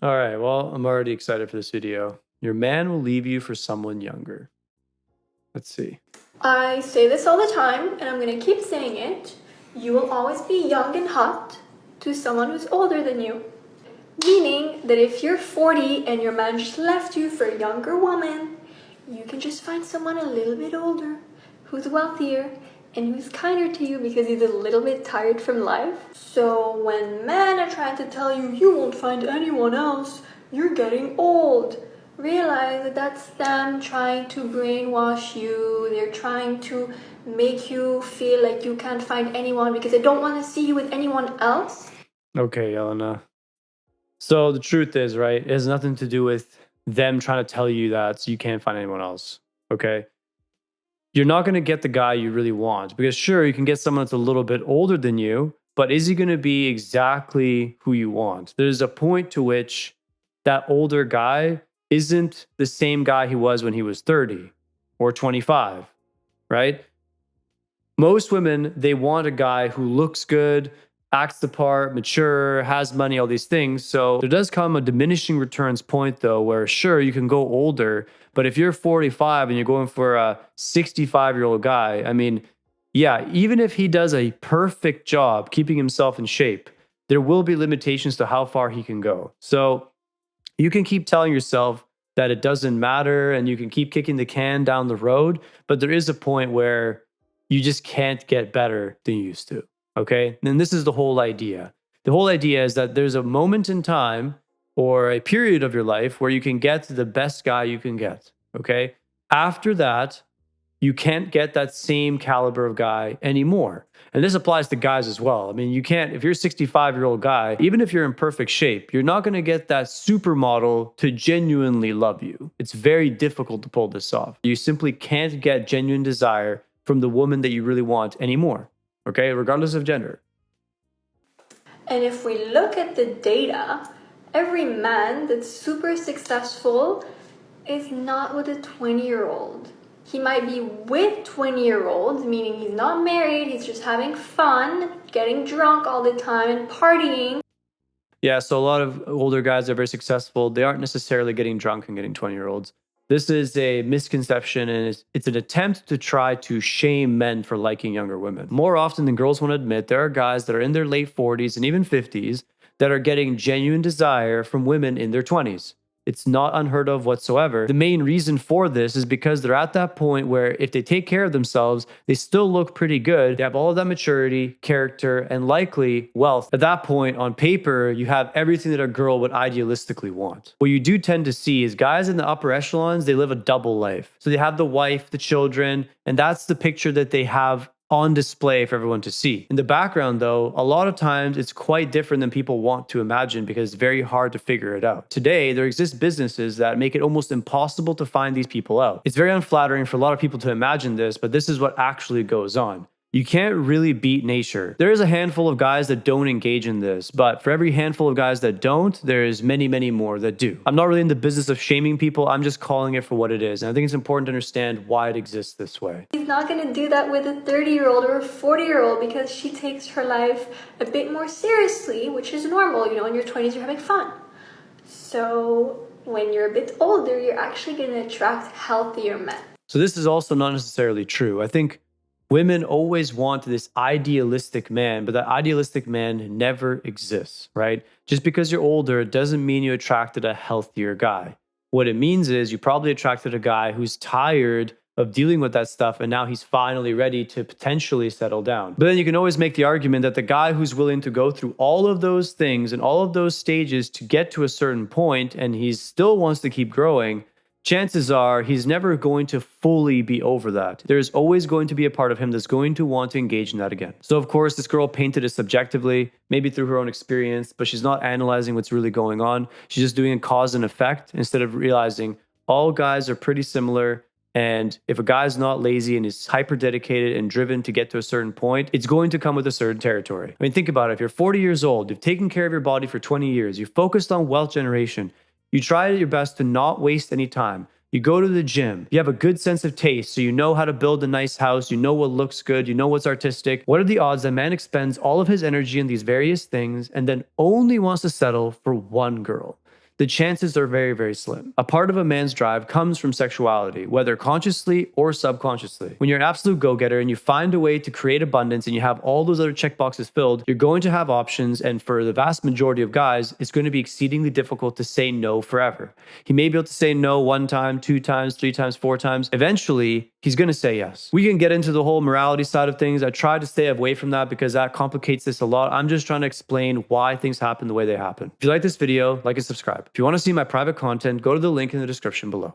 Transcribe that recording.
All right, well, I'm already excited for this video. Your man will leave you for someone younger. Let's see. I say this all the time, and I'm gonna keep saying it. You will always be young and hot to someone who's older than you. Meaning that if you're 40 and your man just left you for a younger woman, you can just find someone a little bit older, who's wealthier, and who's kinder to you because he's a little bit tired from life. So when men are trying to tell you you won't find anyone else, you're getting old. Realize that that's them trying to brainwash you. They're trying to make you feel like you can't find anyone because they don't want to see you with anyone else. Okay, Elena. So the truth is, right, it has nothing to do with them trying to tell you that so you can't find anyone else. Okay? You're not going to get the guy you really want because, sure, you can get someone that's a little bit older than you, but is he going to be exactly who you want? There's a point to which that older guy isn't the same guy he was when he was 30 or 25, right? Most women, they want a guy who looks good, acts the part, mature, has money, all these things. So there does come a diminishing returns point, though, where sure, you can go older, but if you're 45 and you're going for a 65-year-old guy, I mean, yeah, even if he does a perfect job keeping himself in shape, there will be limitations to how far he can go. So you can keep telling yourself that it doesn't matter and you can keep kicking the can down the road, but there is a point where you just can't get better than you used to. Okay. And this is the whole idea. The whole idea is that there's a moment in time or a period of your life where you can get the best guy you can get. Okay. After that, you can't get that same caliber of guy anymore. And this applies to guys as well. I mean, you can't, if you're a 65-year-old guy, even if you're in perfect shape, you're not going to get that supermodel to genuinely love you. It's very difficult to pull this off. You simply can't get genuine desire from the woman that you really want anymore, okay? Regardless of gender. And if we look at the data, every man that's super successful is not with a 20-year-old. He might be with 20-year-olds, meaning he's not married, he's just having fun, getting drunk all the time and partying. Yeah, so a lot of older guys that are very successful, they aren't necessarily getting drunk and getting 20-year-olds. This is a misconception, and it's an attempt to try to shame men for liking younger women. More often than girls want to admit, there are guys that are in their late 40s and even 50s that are getting genuine desire from women in their 20s. It's not unheard of whatsoever. The main reason for this is because they're at that point where if they take care of themselves, they still look pretty good. They have all of that maturity, character, and likely wealth. At that point, on paper, you have everything that a girl would idealistically want. What you do tend to see is guys in the upper echelons, they live a double life. So they have the wife, the children, and that's the picture that they have on display for everyone to see. In the background, though, a lot of times it's quite different than people want to imagine because it's very hard to figure it out. Today, there exist businesses that make it almost impossible to find these people out. It's very unflattering for a lot of people to imagine this, but this is what actually goes on. You can't really beat nature. There is a handful of guys that don't engage in this, but for every handful of guys that don't, there's many, many more that do. I'm not really in the business of shaming people. I'm just calling it for what it is. And I think it's important to understand why it exists this way. He's not going to do that with a 30-year-old or a 40-year-old because she takes her life a bit more seriously, which is normal. In your 20s, you're having fun. So when you're a bit older, you're actually going to attract healthier men. So this is also not necessarily true. I think women always want this idealistic man, but that idealistic man never exists, right? Just because you're older doesn't mean you attracted a healthier guy. What it means is you probably attracted a guy who's tired of dealing with that stuff and now he's finally ready to potentially settle down. But then you can always make the argument that the guy who's willing to go through all of those things and all of those stages to get to a certain point and he still wants to keep growing, chances are he's never going to fully be over that. There's always going to be a part of him that's going to want to engage in that again. So of course, this girl painted it subjectively, maybe through her own experience, but she's not analyzing what's really going on. She's just doing a cause and effect instead of realizing all guys are pretty similar. And if a guy's not lazy and is hyper dedicated and driven to get to a certain point, it's going to come with a certain territory. I mean, think about it. If you're 40 years old, you've taken care of your body for 20 years, you've focused on wealth generation, you try your best to not waste any time. You go to the gym. You have a good sense of taste, so you know how to build a nice house. You know what looks good. You know what's artistic. What are the odds that man expends all of his energy in these various things and then only wants to settle for one girl? the chances are very, very slim. A part of a man's drive comes from sexuality, whether consciously or subconsciously. When you're an absolute go-getter and you find a way to create abundance and you have all those other checkboxes filled, you're going to have options, and for the vast majority of guys, it's going to be exceedingly difficult to say no forever. He may be able to say no 1 time, 2 times, 3 times, 4 times. Eventually, he's going to say yes. We can get into the whole morality side of things. I try to stay away from that because that complicates this a lot. I'm just trying to explain why things happen the way they happen. If you like this video, like and subscribe. If you want to see my private content, go to the link in the description below.